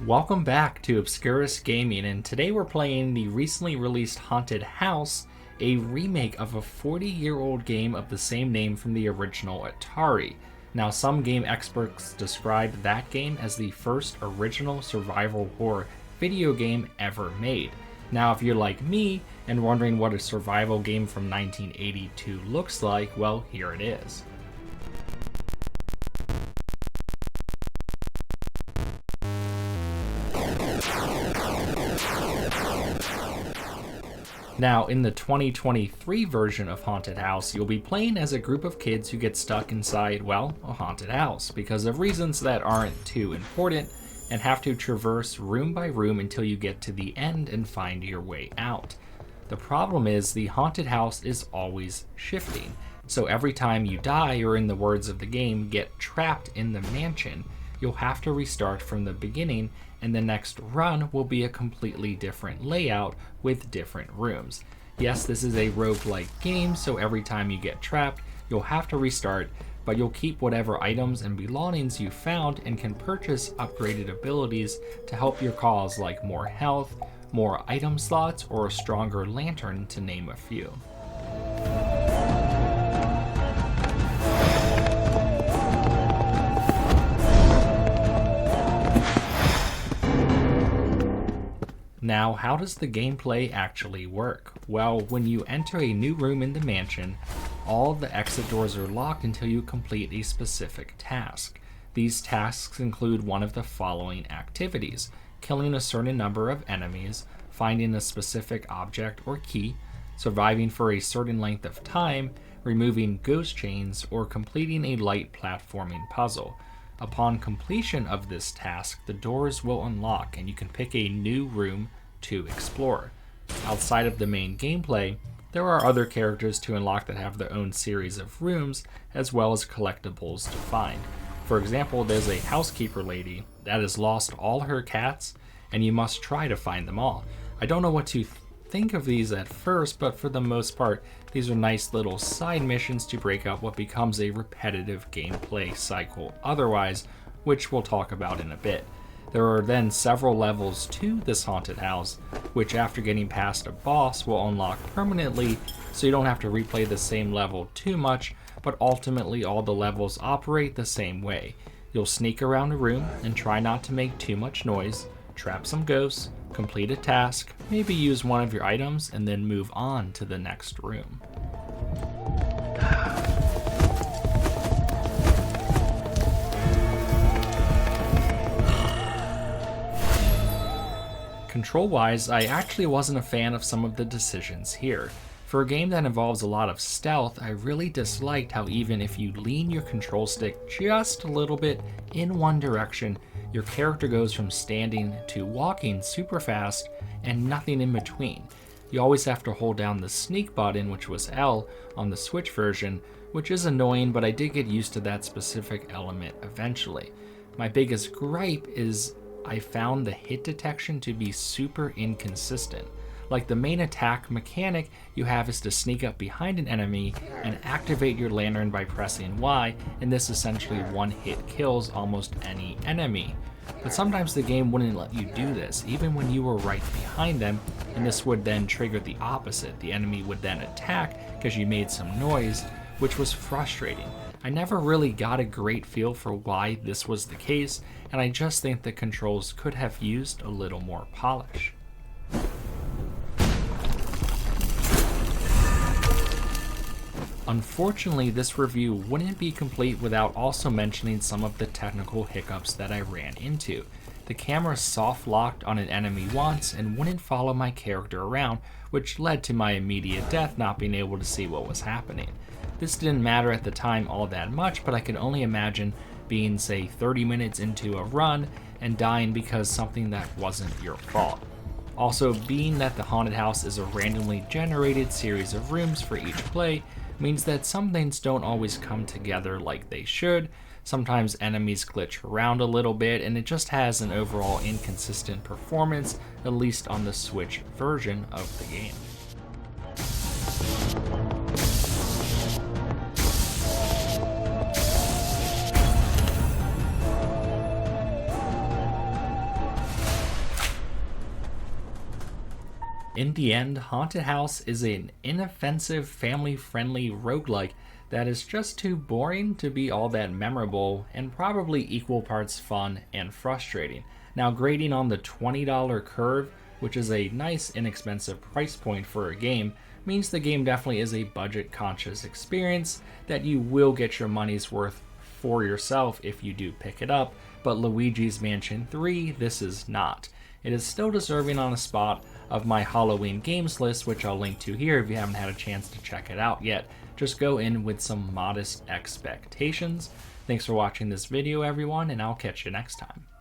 Welcome back to Obscurus Gaming, and today we're playing the recently released Haunted House, a remake of a 40-year-old game of the same name from the original Atari. Now, some game experts describe that game as the first original survival horror video game ever made. Now, if you're like me and wondering what a survival game from 1982 looks like, well, here it is. Now, in the 2023 version of Haunted House, you'll be playing as a group of kids who get stuck inside, well, a haunted house because of reasons that aren't too important, and have to traverse room by room until you get to the end and find your way out. The problem is the haunted house is always shifting, so every time you die, or in the words of the game, get trapped in the mansion, you'll have to restart from the beginning, and the next run will be a completely different layout with different rooms. Yes, this is a roguelike game, so every time you get trapped, you'll have to restart, but you'll keep whatever items and belongings you found and can purchase upgraded abilities to help your cause, like more health, more item slots, or a stronger lantern, to name a few. Now, how does the gameplay actually work? Well, when you enter a new room in the mansion, all the exit doors are locked until you complete a specific task. These tasks include one of the following activities: killing a certain number of enemies, finding a specific object or key, surviving for a certain length of time, removing ghost chains, or completing a light platforming puzzle. Upon completion of this task, the doors will unlock and you can pick a new room to explore. Outside of the main gameplay, there are other characters to unlock that have their own series of rooms, as well as collectibles to find. For example, there's a housekeeper lady that has lost all her cats, and you must try to find them all. I don't know what to think of these at first, but for the most part, these are nice little side missions to break up what becomes a repetitive gameplay cycle otherwise, which we'll talk about in a bit. There are then several levels to this haunted house, which after getting past a boss will unlock permanently, so you don't have to replay the same level too much, but ultimately all the levels operate the same way. You'll sneak around a room and try not to make too much noise, trap some ghosts, complete a task, maybe use one of your items, and then move on to the next room. Control-wise, I actually wasn't a fan of some of the decisions here. For a game that involves a lot of stealth, I really disliked how even if you lean your control stick just a little bit in one direction, your character goes from standing to walking super fast and nothing in between. You always have to hold down the sneak button, which was L on the Switch version, which is annoying, but I did get used to that specific element eventually. My biggest gripe is I found the hit detection to be super inconsistent. Like, the main attack mechanic you have is to sneak up behind an enemy and activate your lantern by pressing Y, and this essentially one hit kills almost any enemy. But sometimes the game wouldn't let you do this, even when you were right behind them, and this would then trigger the opposite. The enemy would then attack because you made some noise, which was frustrating. I never really got a great feel for why this was the case, and I just think the controls could have used a little more polish. Unfortunately, this review wouldn't be complete without also mentioning some of the technical hiccups that I ran into. The camera soft-locked on an enemy once and wouldn't follow my character around, which led to my immediate death, not being able to see what was happening. This didn't matter at the time all that much, but I could only imagine being, say, 30 minutes into a run and dying because something that wasn't your fault. Also, being that the haunted house is a randomly generated series of rooms for each play means that some things don't always come together like they should. Sometimes enemies glitch around a little bit, and it just has an overall inconsistent performance, at least on the Switch version of the game. In the end, Haunted House is an inoffensive, family-friendly roguelike that is just too boring to be all that memorable and probably equal parts fun and frustrating. Now, grading on the $20 curve, which is a nice inexpensive price point for a game, means the game definitely is a budget-conscious experience that you will get your money's worth for yourself if you do pick it up, but Luigi's Mansion 3, this is not. It is still deserving on a spot of my Halloween games list, which I'll link to here if you haven't had a chance to check it out yet. Just go in with some modest expectations. Thanks for watching this video, everyone, and I'll catch you next time.